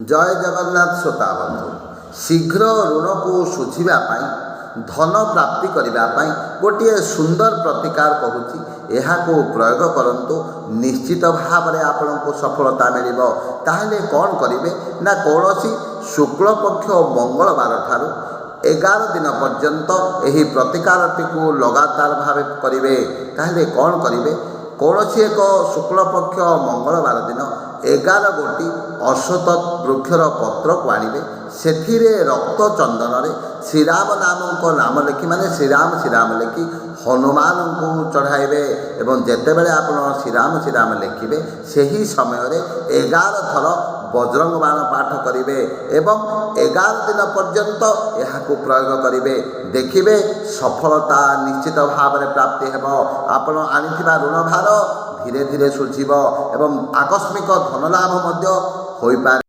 जय जगन्नाथ श्रोता बंधु शीघ्र ऋण को सुझा धन प्राप्ति करने गोटे सुंदर प्रतिकार कहूँ यह प्रयोग करंतु निश्चित भाव में आपण को सफलता मिल ताहले कौन करेंगे ना कौन शुक्ल पक्ष मंगलवार ठारू 11 दिन पर्यंत यही प्रतिकारटी को लगातार भाव करेंगे ताहले कौन करेंगे कौन एक शुक्ल पक्ष मंगलवार दिन 11 गोटी अश्वत्थ वृक्षर पत्र को आणवे से रक्त चंदन श्रीराम नाम लिखि माने श्रीराम श्रीराम लिखि हनुमान को चढ़ाइबे एवं जेतेबेले आपण श्रीराम लिखिबे सही समय 11 थर बजरंग बाण पाठ करेंगे एवं 11 दिन पर्यंत यह प्रयोग करेंगे देखिए सफलता निश्चित भाव में प्राप्ति हेब आपण आनिथिबा ऋण भार धीरे धीरे सुझिब एवं आकस्मिक धन लाभ होइपारे।